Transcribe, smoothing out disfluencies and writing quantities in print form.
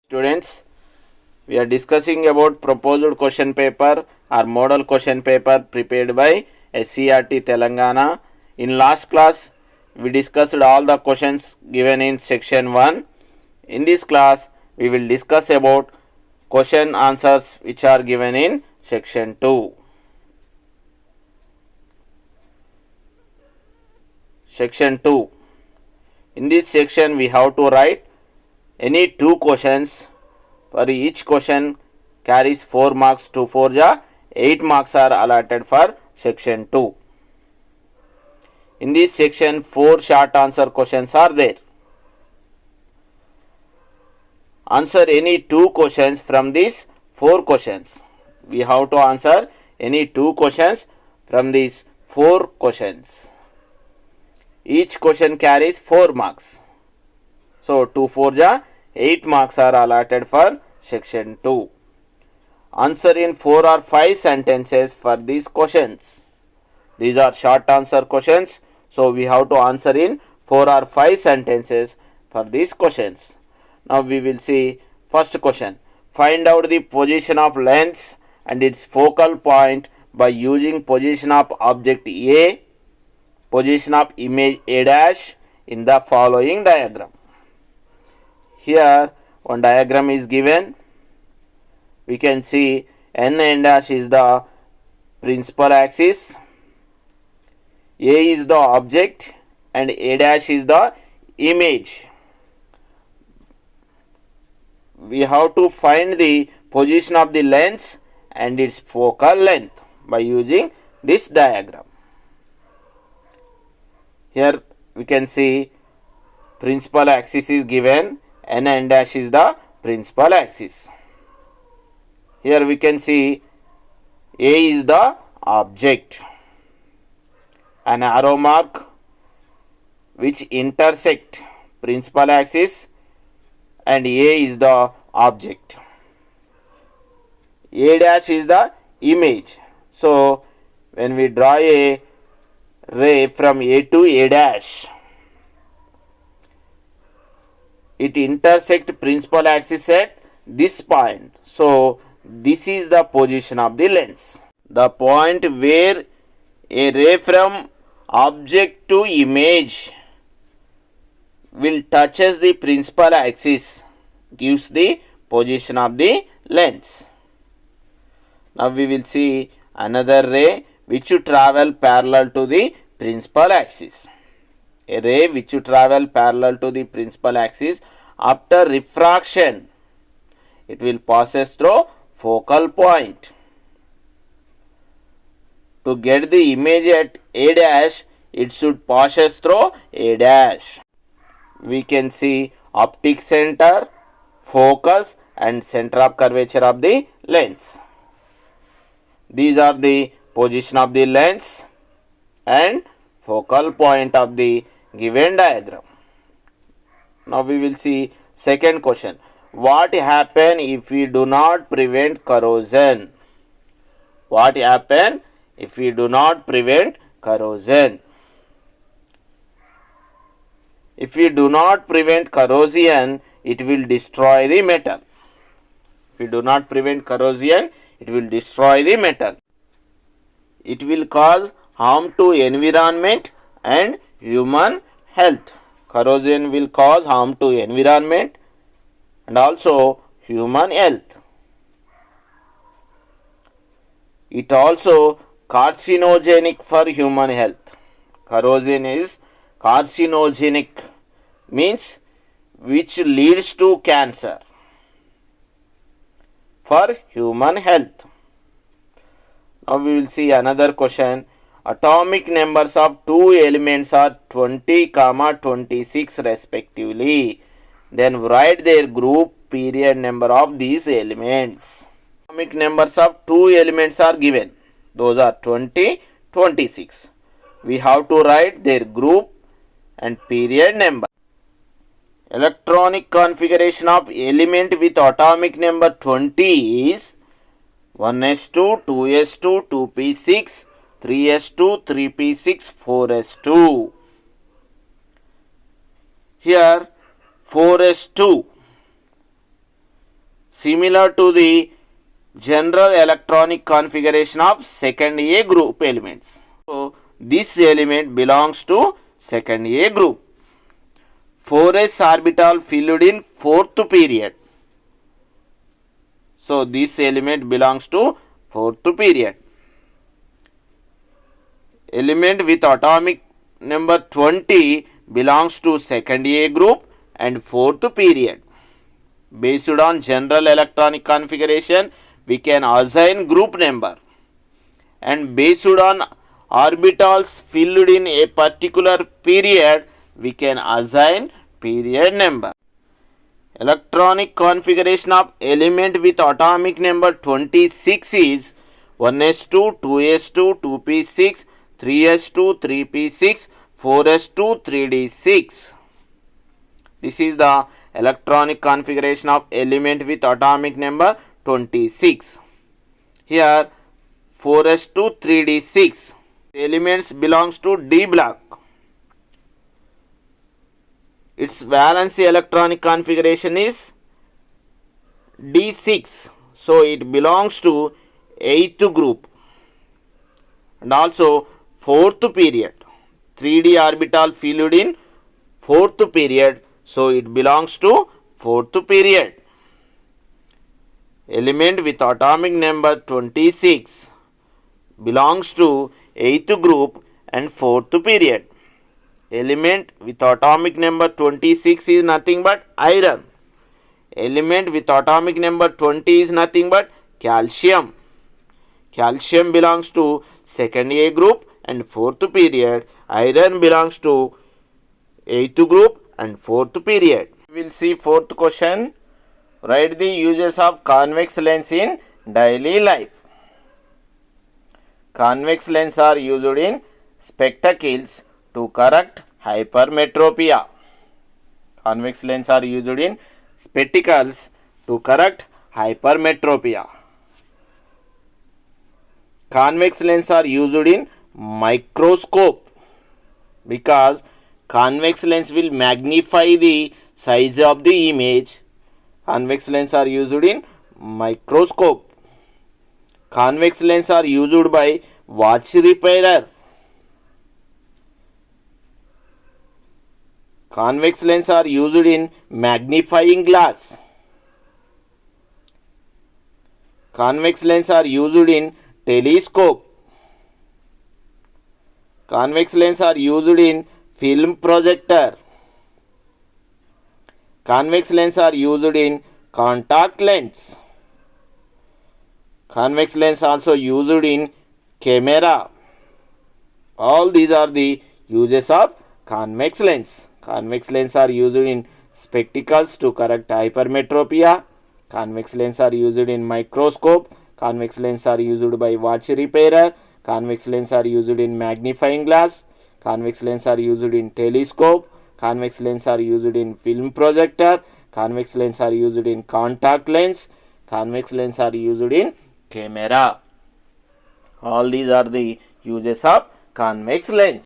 Students, we are discussing about proposed question paper or model question paper prepared by SCRT Telangana. In last class, we discussed all the questions given in section 1. In this class, we will discuss about question answers which are given in section 2. Section 2. In this section, we have to write any two questions. For each question carries 4 marks. 2 4 ja 8 marks are allotted for section 2. In this section, 4 short answer questions are there. Answer any two questions from these 4 questions. We have to answer any two questions from these 4 questions. Each question carries 4 marks. So 2 4 ja 8 marks are allotted for section 2. Answer in 4 or 5 sentences for these questions. These are short answer questions. So we have to answer in 4 or 5 sentences for these questions. Now we will see first question. Find out the position of lens and its focal point by using position of object A, position of image A dash in the following diagram. Here one diagram is given. We can see N dash is the principal axis, A is the object and A dash is the image. We have to find the position of the lens and its focal length by using this diagram. Here we can see principal axis is given. N dash is the principal axis. Here we can see A is the object. An arrow mark which intersect principal axis and A is the object. A dash is the image. So when we draw a ray from A to A dash, it intersects principal axis at this point. So this is the position of the lens. The point where a ray from object to image will touches the principal axis gives the position of the lens. Now we will see another ray which will travel parallel to the principal axis. A ray which will travel parallel to the principal axis, after refraction it will passes through focal point. To get the image at A dash, it should passes through A dash. We can see optic center, focus and center of curvature of the lens. These are the position of the lens and focal point of the given diagram. Now we will see second question. What happen if we do not prevent corrosion? What happen if we do not prevent corrosion? If we do not prevent corrosion, it will destroy the metal. If we do not prevent corrosion, it will destroy the metal. It will cause harm to environment and human health. Corrosion will cause harm to environment and also human health. It also carcinogenic for human health. Corrosion is carcinogenic, means which leads to cancer for human health. Now we will see another question. Atomic numbers of two elements are 20, 26 respectively. Then write their group period number of these elements. Atomic numbers of two elements are given. Those are 20, 26. We have to write their group and period number. Electronic configuration of element with atomic number 20 is 1s2, 2s2, 2p6, 3s2, 3p6, 4s2. Here 4s2 similar to the general electronic configuration of second A group elements. So this element belongs to second A group. 4s orbital filled in fourth period. So this element belongs to fourth period. Element with atomic number 20 belongs to second A group and fourth period. Based on general electronic configuration, we can assign group number, and based on orbitals filled in a particular period, we can assign period number. Electronic configuration of element with atomic number 26 is 1s2, 2s2, 2p6, 3s2, 3p6, 4s2, 3d6. This is the electronic configuration of element with atomic number 26. Here 4s2, 3d6. Elements belongs to D block. Its valency electronic configuration is D6. So it belongs to 8th group. And also 4th period. 3d orbital filled in 4th period. So it belongs to 4th period. Element with atomic number 26 belongs to 8th group and 4th period. Element with atomic number 26 is nothing but iron. Element with atomic number 20 is nothing but calcium. Calcium belongs to second A group and 4th period. Iron belongs to 8th group and 4th period. We will see 4th question. Write the uses of convex lens in daily life. Convex lens are used in spectacles to correct hypermetropia. Convex lens are used in spectacles to correct hypermetropia. Convex lens are used in microscope because convex lens will magnify the size of the image. Convex lens are used in microscope. Convex lens are used by watch repairer. Convex lens are used in magnifying glass. Convex lens are used in telescope. Convex lens are used in film projector. Convex lens are used in contact lens. Convex lens also used in camera. All these are the uses of convex lens. Convex lens are used in spectacles to correct hypermetropia. Convex lens are used in microscope. Convex lens are used by watch repairer. Convex lens are used in magnifying glass. Convex lens are used in telescope. Convex lens are used in film projector. Convex lens are used in contact lens. Convex lens are used in camera. All these are the uses of convex lens.